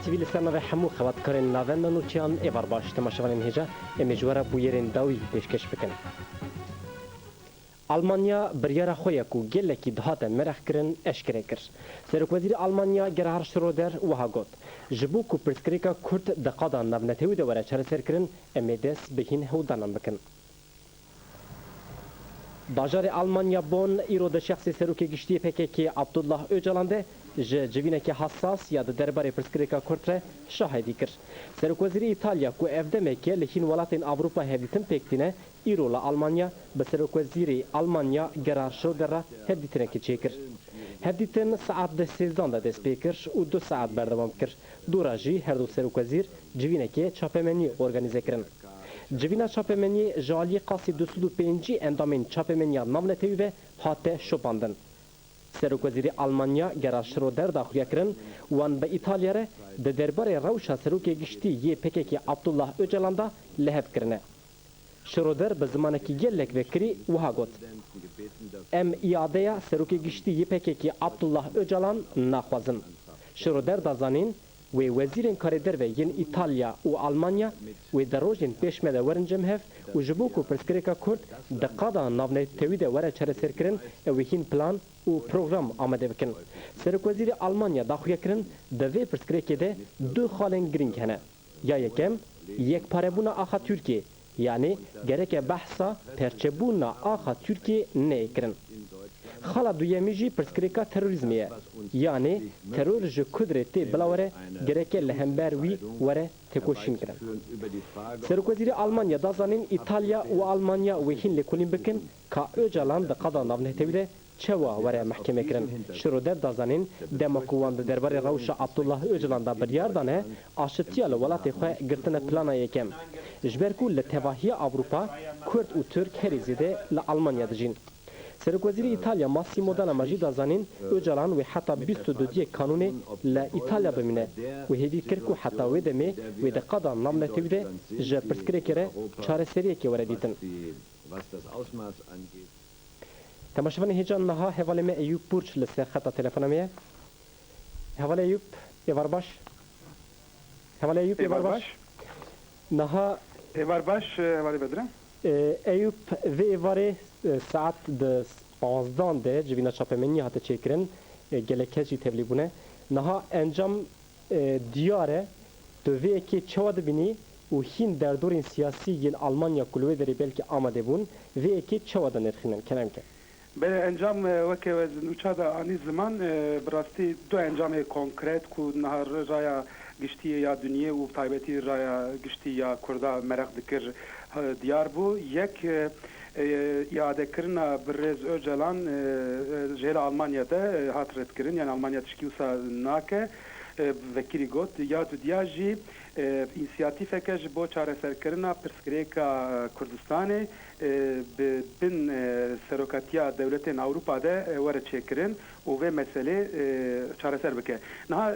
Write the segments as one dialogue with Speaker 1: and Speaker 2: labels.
Speaker 1: سیویل سرنا و حمو خواد کرن ناون نوچیان ایوار باش تماشاوان هجا امیجوارا بویرین داوی پیشکش بکن. آلمانیا بریارا خویا کو گله کی دهات مرخ کرن اشکره کر. سرک وزیر آلمانیا گرهار شرودر وها گوت. جبو کو پرسکریکا کرد دقادا نبنتهوی دوره چرسر کرن امیدس بهین هودانان بکن. باجار آلمانیا بون ایرو د شخصی سروکی گشتی پککی عبدالله اوجلانده جوینه که حساس یا د درباره پرسکریکا کورتره شاهدی کرد. سرک وزیر ایتالیا کو افدمه که لحین ولاتین اوروپا هدیتن پکتینه ایرو لا آلمانیا به سرک وزیر آلمانیا گرار شودر را هدیتنه که چه کرد. هدیتن ساعت ده 13 دست پیکر و 2 ساعت بردوام کرد. دو راجی هر دو سرک وزیر جوینه که چاپمنی ارگانیزه کرن. جوینا چاپمنی جالی قاسی 205 اندامین چاپمنیا نامنتوی و هاته شوپاندن. سرک وزیر آلمانیا گرار شرودر داخویا کرن وان به ایتالیا ره ده درباره روشا سروکی گشتی یه پککی عبدالله اوجلاندا لحب کرنه. شرودر به زمانکی گلک وکری وها گوت. ام ایاده سروکی گشتی یه پککی عبدالله اوجلان ناخوازن. شرودر دازانین و وزیرین کاردر و ین ایتالیا و آلمانیا و دروژین پیشمده ورنجم هف و جبوکو پرسکریکا کرد دقادا ناونه تویده وره چره سر کرن و هین پلان و پروگرام آمده بکن. سرک وزیر آلمانیا داخویا کرن دوی پرسکریکی ده دو خالن گرینگ هنه. یا یکم یک پاربونا آخا ترکیه یعنی گرک بحثا پرچبونا آخا ترکیه نه کرن. خالا دویمیجی پرسکریکا تروریزمیه یعنی ترور جو کدرتی بلاوره گرکه لهمبر وی وره تکوشین کرن. سرک وزیر آلمانیا دازانین ایتالیا و آلمانیا و هین لکولین بکن که اوجالان ده قضا نافنه تویده چوا وره محکمه کرن. شرودر دازانین دماکوان ده درباره روش عبدالله اوجالان ده بریاردانه آشتیا لولات خواه گرتن پلانا یکم. جبرکو لتواهی اوروپا کرد و ترک هریزیده لآلمانیا دجین. سرک وزیر ایتالیا ماسیمو دالاماجی دازانین اوجالان و حتی 22 کانونی لا ایتالیا بمینه و هدی کرکو حتی ودمه و دقادا نامنتویده جا پرسکریکره چاره سریه که وردیتن. تماشاوان هجان نها حواله ما ایوب پورچ لسر خطا تلفونمیه. حواله ایوب ایوار باش. حواله ایوب ایوار باش. نها
Speaker 2: ایوار باش حواله بدرم.
Speaker 1: ایوب و ایواره ساعت ده 15 ده جوینا چاپمنی هاته چیکرن گلکجی تبلیبونه نها انجام دیاره دوی که چواد بینی و هین در دورین سیاسی ین آلمانیا کلوی داری بلکه آمده بون وی که چواد نرخینن کنم که
Speaker 2: به انجام وکه نوچادا آنی زمان براستی دو انجام کنکرت کو نهار رایا گشتی یا دنیا و تایبتی رایا گشتی یا کردا مرق دکر دیار بو یک iade kirina birrez Öcalan jela Almanya'da hatırlat kirin yani Almanya tişkiusa nake vekili got ya diyaji inisiyatifeke ji bo çareser kirina pirskreka Kurdistanê bin serokatiya devletên Avrupa'da were çêkirin û vê meselê çareser bike. Niha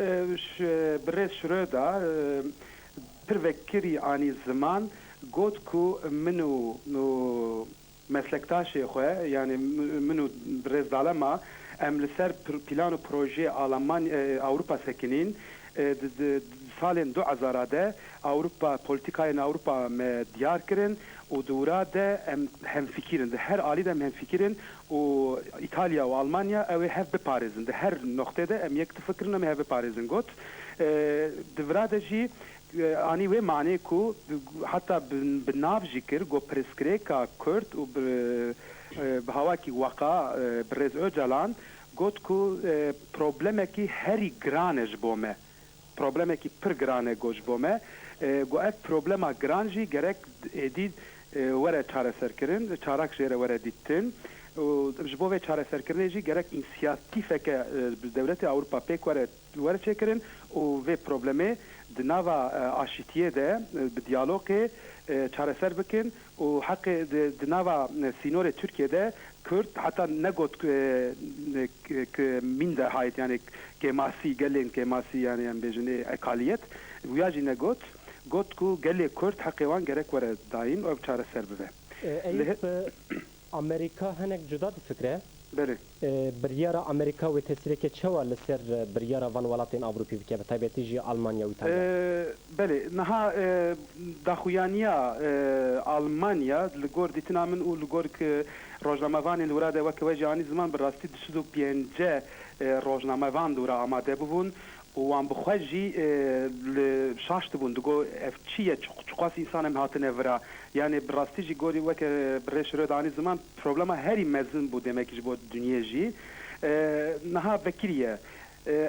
Speaker 2: birrez Schröder pir vekirî anî ziman got ku min û meslektaşê xwe yani min û birrez dalema em li ser plan û proje Avrupa sekinîn salên 2000 de Avrupa politikayên Avrupa me diyar kirin û dûra de em hemfikirin, di her alî de em hemfikirin û İtalya û Almanya ew ê hev biparêzin. Di her noxtê de em yek difikirin em ê hev biparêzin got. Di vira de jî anî wê manê ku heta bi nav jî kir got pirsgirêka Kurd û bi hawakî weqa Birrez Öcalan got ku problemekî herî giran e ji bo me. Problemekî pir giran e got ji bo me. Got ev problema giran jî gerek êdî were çareserkirin, çarak jê re were dîtin. Ji bo vê çareserkirinê jî gerek înisiyatîfeke devletê Awropa pêk were çêkirin û vê problemê di nava aşîtiyê de bi diyalogê çareser bikin û heqê di nava sînorê Tirkiyeyê Kürt heta negot min de hayet yani kemasî gelên kemasî yani em bêjin ekaliyet wiya jî negot got ku gelê Kürt heqê wan gerek were dayîn û ev çareser bibe.
Speaker 1: Amerika hinek cuda difikre
Speaker 2: بله
Speaker 1: بریارا امریکا و تسریک چوا لسر بریارا وان ولاتین اوروپی بکه به تایبەتی جی آلمانیا و ایتالیا
Speaker 2: بله نها داخویانیا آلمانیا لگور دیتنا من و لگور که روزنامه‌وان لوراده وک وجه آنی زمان براستی دشتو پینجه روزنامه‌وان دورا آماده بودن وان بخواجی شاشت بون دگو اف چیه چقاس انسان هم هاتنه ورا یعنی براستی جی گوری وک برش رو دانی زمان پروبلم هری مزن بود دمکیش بود دنیا جی نها بکریه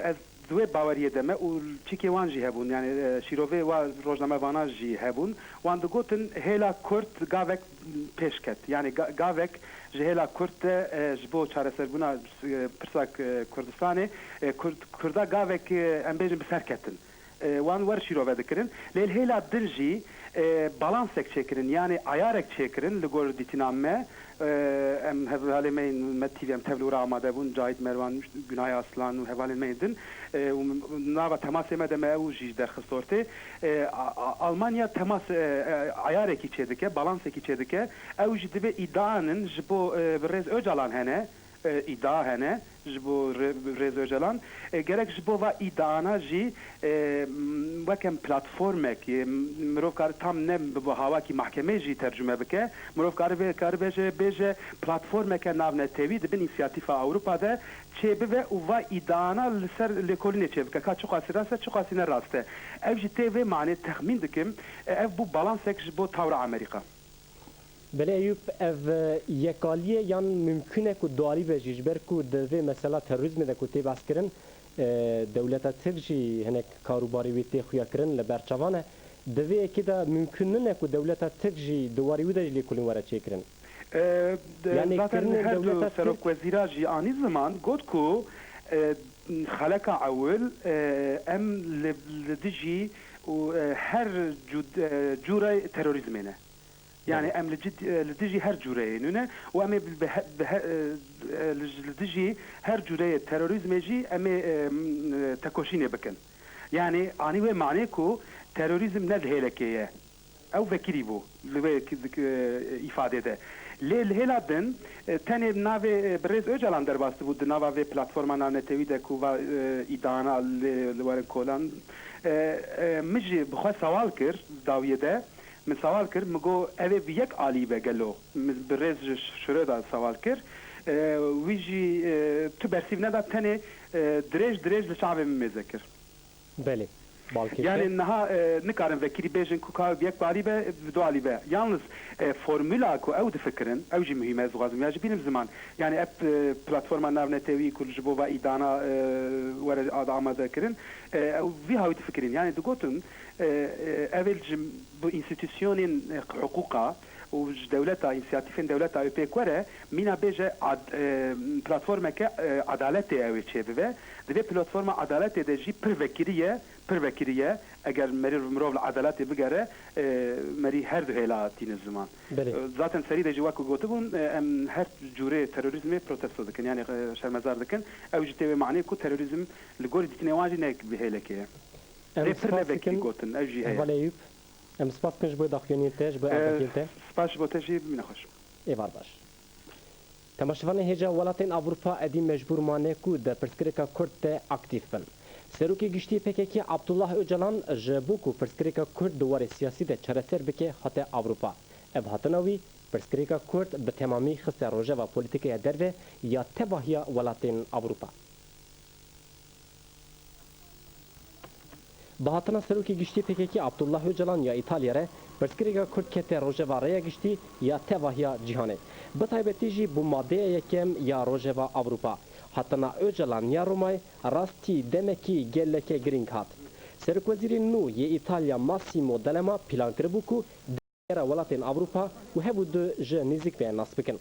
Speaker 2: از دوی باوریه دمه و چیکی وان جی هبون یعنی شیروه و روزنامه وانا جی هبون وان دگوتن هیلا کرد گاوک پیش کت یعنی گاوک جهلا کرد جبو چاره سربونا پرساک کردستانه کردا گاوک امبیجن بسر کتن وان ور شیروه دکرن لیل هیلا دنجی بالانسک چکرن یعنی ayarek çekirin ligor ditiname em hevalemeyin metivem tevlura amade bun Cahit Mervan Günay Aslan hevalemeydin nava temas emedeme u jide xsorte Almanya temas ayarek içedike balansek içedike ev jide idanın jibo Rez Öcalan hene iddia hene jibo Rez Öcalan gerek jibo va idana ji وكم بلاتفورمك مروف كار تام نم بهواكي محكمة جي ترجمة بك مروف كار بيجي بلاتفورمك نافنا تيوي دبن انسياتيفا أوروبا ده چه بوه ووا إدانا لسر لكوليني چه بك كا چو قاسي راسته چو قاسي نراسته اف جي تيوي معني تخمين دكم اف بو بالانسك جبو تاورا أمريكا
Speaker 1: بله ایوب اف یکالیه یان ممکنه که داری به جیجبر که دوی مثلا تروریزم ده که تی بس کرن دولت ترجی هنک کاروباری ویتی خویا کرن لبرچوانه دوی اکی دا ممکن نه که دولت ترجی دواری ویده جلی کلین وره چه کرن
Speaker 2: يعني zaten her dو سروك وزيرا جي آني زمان قد كو خلق أول أم لدجي هر جورة تيروريزمينه يعني أم لدجي هر جورة نونه وأم لدجي هر جورة تيروريزم جي أم تكوشينه بكن يعني أني ومعنى كو تيروريزم ندهلكيه أو فكري بو لوي إفادة ده لهلا دن تاني ناوي برز أجلان در باست بود ناوي پلاتفورما ناو نتوی ده كوا إدانا لوار كولان مجي بخوا سوال كر داوية ده من سوال كر مگو اوه بيك آلي بگلو برز شروع دا سوال كر ويجي تو برسيب ندا تاني دريج لشعب مميزكر
Speaker 1: بله
Speaker 2: yani naha nikarin vekili bejin ku ka bir bari be duali be yalnız formüla ku ev de fikrin ev ji mühim ez gazım ya bilim zaman yani hep platforma navne tevi kurcu bu ve idana ve adama zekirin vi havit fikrin yani dugotun evvelcim bu institusyonin hukuka و دولتا انسياتيفين دولتا اوبي كوره مينا بيجا بلاتفورما ك عدالت اوي تشيبه دبي بلاتفورما عدالت دجي پرفكريه اگر مري مروف العدالت بگره مري هر هلا تين الزمان ذاتن سري دجي واكو گوتبون ام هر جوره تيروريزم بروتستو دكن يعني شرمزار دكن او جتي معني كو تيروريزم لغور ديتنواجي نك بهلكه ريبرنبكي گوتن او جي هي
Speaker 1: ام سپاس کنش بو داخلینی تاج بو افکیلته
Speaker 2: سپاس بو تاجی من خوش
Speaker 1: ایوار باش تماشاوان هجا ولاتین اوروپا ادی مجبور مانه کو د پرسکریکا کورت اکتیف بن سروکی گشتی پککی عبدالله اوجلان جبو کو پرسکریکا کورت دوار سیاسی ده چرسر بکه حتی اوروپا اب هاتناوی پرسکریکا کورت به تمامی خست روجه و پولیتیکای دروه یا تباهیا ولاتین اوروپا بهاتنا سروکی گشتی پککی عبدالله اوجلان یا ایتالیا ره پرسکریکا کورت کته روجه و ریا گشتی یا تباهیا جهانه بتایبتی جی بو ماده یکم یا روجه و اوروپا حتنا اوجلان یا رومای راستی دمکی گلکه گرینگ هات سرک وزیری نو یه ایتالیا ماسیمو دلما پلان کربو کو دیره ولاتین اوروپا و هبو دو جه نزیک به ناس بکن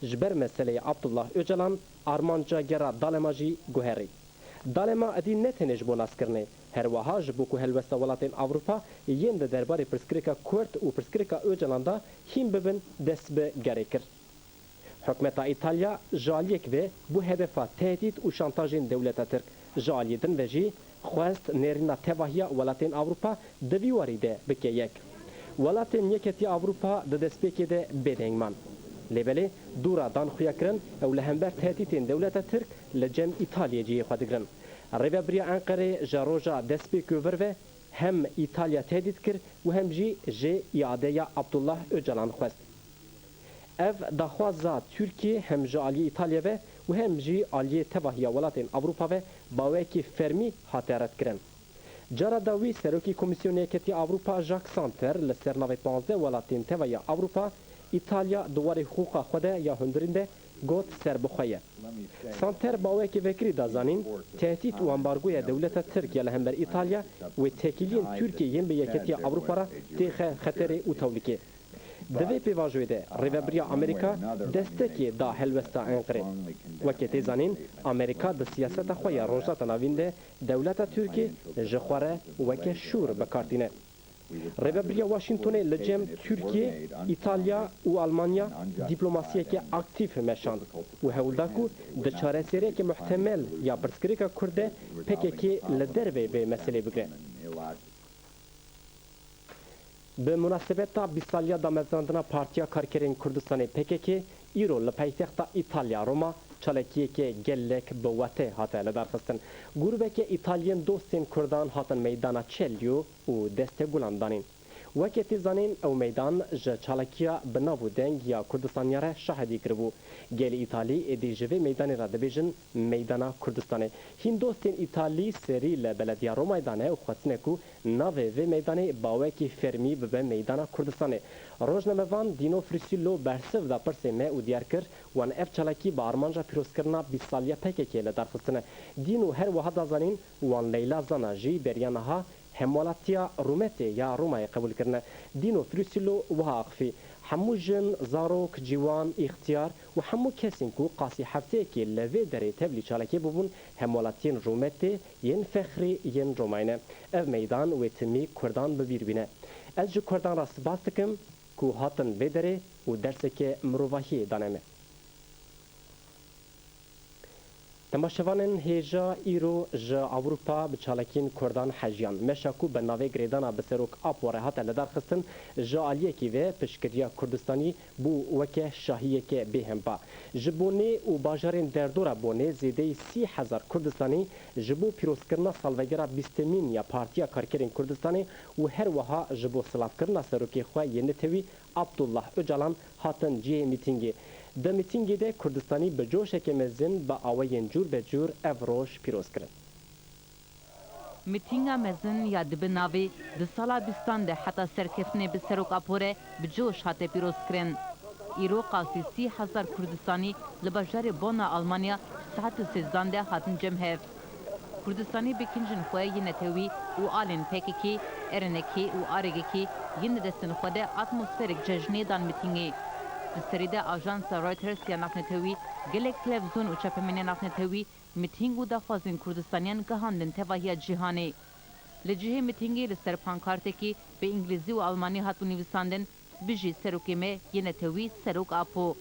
Speaker 1: جبر مسئله عبدالله اوجلان آرمانجا گره دالما جی گوهری دالما ادی نتنج بو ناس کرنه هر وها جبو کو هلوستا ولاتین اوروپا ین د دربارې پرسکریکا کورت او پرسکریکا اوجلان دا هیم ببن دست به گری کر حکومت ایتالیا جالیک و بو هدفا تهدید و شانتاجین دولت ترک جالیدن و جی خواست نرینا تباهیا ولاتین اوروپا دوی واریده بکه یک ولاتین یکتی اوروپا د دسپیکی ده بدنگمان لبلی دورا دان خویا کرن او لهمبر تهدیدین دولت ترک لجم ایتالیا جی خود گرن ریبریا انقره جاروجا دسپی کوور و هم ایتالیا تهدید کر و هم جی اعاده یا عبدالله öcalan خواست ev daxwaza Türkiye hem ji aliyê İtalya ve û hem jî aliyê tevahiya welatên Avrupa ve bawekî fermî hate redkirin. Cara da wî Serokê Komîsyona Yekîtî Avrupa Jacques Santer li ser navê 15 welatên tevahiya Avrupa İtalya duwarê hûqa xwe de ya hundirîn de got serbixwe ye. Santer bawekî vekirî da zanîn tehdît û ambargoya dewleta Tirkiye li hember İtalya û têkiliyên Tirkiye yên bi Yekîtiya Avrupa ra têxe xeterê û tewlîkê. Divê pêvajoyê de Rêveberiya Amerîka destekê da helwesta Enqerê. Wekî tê zanîn, Amerîka di siyaseta xwe ya rojata navîn de dewleta Tirkiye ji xwe re weke şûr bikartîne. Rêveberiya Washingtonê li cem Tirkiye, İtalya û Almanya dîplomasiyekê aktif meşand û hewilda ku di çareseriyekê muhtemel ya pirsgirêka Kurd de PKK li dervê vê meselê bigire. Bi münasebeta 20 saliya damezrandina Partiya Karkerên Kurdistanê PKK îro li paytexta İtalya Roma çalekiyeke gelek bi wete hate li darxistin. Grûpeke İtalyên dostên Kurdan hatin meydana Çelyo û destegulan danîn. Wekî tê zanîn ew meydan ji çalakiya bi nav û deng ya Kurdistaniya re şahedî kiribû. Gelê İtalî êdî ji vê meydanê re dibêjin meydana Kurdistanê. Hîn dostên İtalî serî li belediya Romayê dane û xwestine ku navê vê meydanê bawekî fermî bibe meydana Kurdistanê. Rojnamevan Dino Frisillo bersiv da pirsê me û diyar kir wan ev çalakî bi armanca pîrozkirina 20 saliya PKK li darxistine. Dîno her wiha da zanîn wan Leyla Zana jî beriya niha hemwelatiya Rûmetê ya Romayê qebûl kirine. Dîno Frisillo wiha axivî. Hemû jin, zarok, cîwan, îxtiyar û hemû kesên ku qasî hefteyekê li vê derê tevlî çalakê bibûn hemwelatiyên Rûmetê yên fexrî yên Romayê ne. Ev meydan wê timî Kurdan bi bîr bîne. Ez ji Kurdan ra spas dikim ku hatin vê derê û derseke mirovahiyê dane me. Temaşevanên hêja îro ji Avrupa bi çalakiyên Kurdan hejiyan. Meşa ku bi navê girêdana bi serok Apwarê hate li darxistin ji aliyekî ve piştgiriya Kurdistanî bû weke şahiyeke bêhempa. Ji Bonê û bajarên derdora Bonê zêdeyî 30,000 Kurdistanî ji bo pîrozkirina salvegera 20 ya Partiya Karkerên Kurdistanê û her wiha ji bo silavkirina serokê xwe yê Netewî Abdullah Öcalan hatin cihê mîtingê. Di mîtingê de Kurdistanî bi coşeke mezin bi awayên cûr be cûr ev roj pîroz kirin.
Speaker 3: Mîtinga mezin ya dibi navê di sala bîstan de heta serkeftinê bi Serok Apwarê bi coş hate pîroz kirin. Îro qasî 30,000 Kurdistanî li bajarê Bona Almanya saetê 13 de hatin cemhev. Kurdistanî bi kincên xwe yên Netewî û alên PKK, RNK û ARGK yên di destên xwe de atmosferek cejnê dan mîtingê. Di serî de ajansa Reuters ya navnetewî gelek televizyon û çepemenê navnetewî mîting û daxwazên Kurdistaniyan gihandin tevahiya cîhanê. Li cihê mîtingê li ser pankartekî bi îngilîzî û Almanî hatbû nivîsandin bijî serokê me yên Netewî Serok Apo.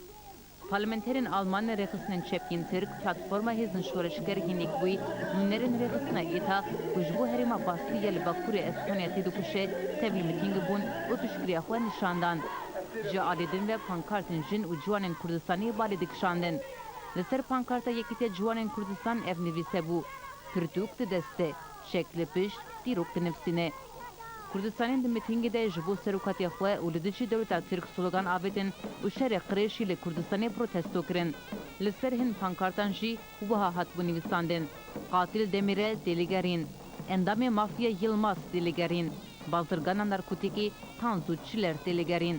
Speaker 3: Parlamenterên Alman rêxistinên çepkên Tirk platforma hêzên şoreşger hînîkbûyî nûnerên rêxistina îta ku ji bo herêma Baskî li Bakurê Estonyayê tê dikuşe tevlî mîtingê bûn û tuşkiriya xwe nîşandan. Ji alêdin ve pankartên jin û ciwanên Kurdistanî balê dikişandin. Li ser pankarta Yekîtiya Ciwanên Kurdistan ev nivîse bû. Pirtûk di deste, şek li pişt, dîrok di nivîsîne. Kurdistanên di mîtingê de ji bo serokatiya xwe û li dijî dewleta Tirk slogan avêtin û şerê qirêşî li Kurdistanê protesto kirin. Li ser hin pankartan jî wiha hatbû nivîsandin. Qatil Demirel dêlîgerîn. Endamê Mafya Yılmaz dêlîgerîn. Bazırgana narkotîkî Tanz û Çiler dêlîgerîn.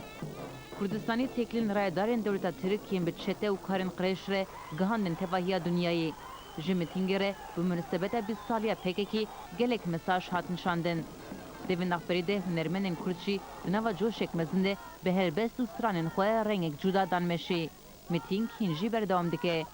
Speaker 3: Kurdistanî têkilên rayedarên dewleta Tirk yên bi çete û karên qirêş re gihandin tevahiya dunyayê. Ji mîtingê re bi münasebeta 20 saliya PKK gelek mesaj hat nişandin. Devên navberî de hunermenên Kurd jî di nava coşek mezin de bi helbest û stranên xwe rengek cuda dan meşê. Mîting hîn jî berdewam dike.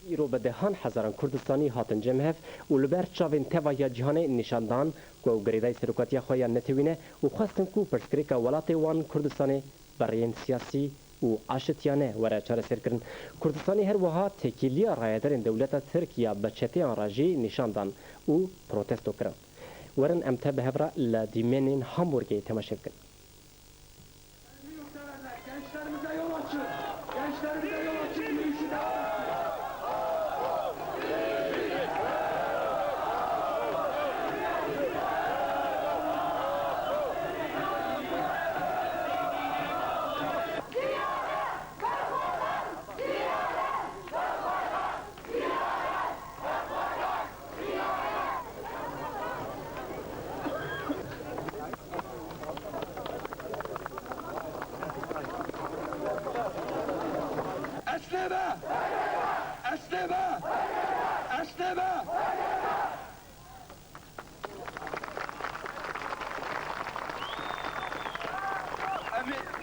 Speaker 1: ایرو به دهان هزاران کردستانی هاتن جمهف و لبر چاوین توایا جهان نشاندان کو گریدای سرکاتیا خویا نتوینه و خواستن کو پرسکریکا ولات وان کردستانی برین سیاسی و عاشتیانه ورا چاره سرکرن کردستانی هر وها تکیلیا رایدرین دولت ترکیه بچتیان راجی نشاندان و پروتستو کرن ورن امتا بهبرا لدیمنین هامبورگی تماشاف کرن
Speaker 4: Gençlerimize yol açın. Gençlerimize yol açın. Bu işi devam etsin. Esneme! Esneme! Esneme! Emin.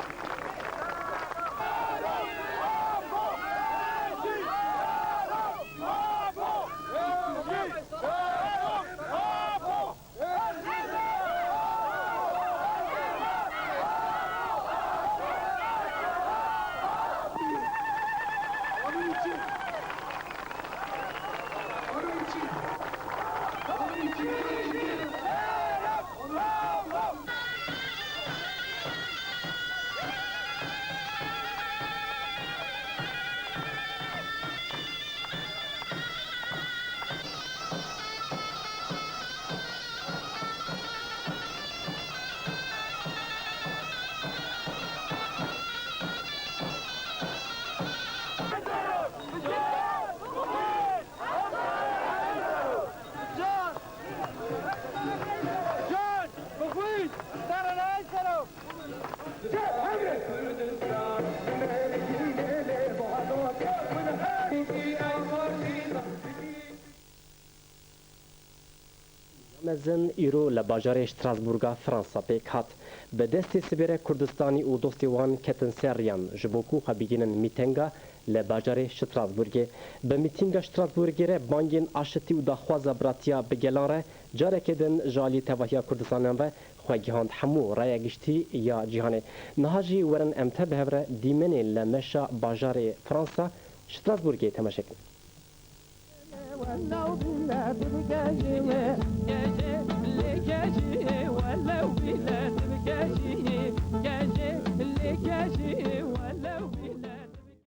Speaker 1: مزن ایرو لباجار استراسبورگا فرانسا پیک هات به دست سبیر کردستانی و دوستی وان کتن سریان جبوکو خبیگینن میتنگا لباجار استراسبورگ به میتینگا استراسبورگ ره بانگین آشتی و دخواز براتیا بگلان ره جاره کدن جالی تواهیا کردستانان و خواهیهاند همو رای گشتی یا جهانه نهاجی ورن امته بهوره دیمنی لمشا باجار فرانسا استراسبورگ تماشکن
Speaker 5: ولو بلاد بقاشي قاشي اللي قاشي ولو بلاد بقاشي قاشي اللي قاشي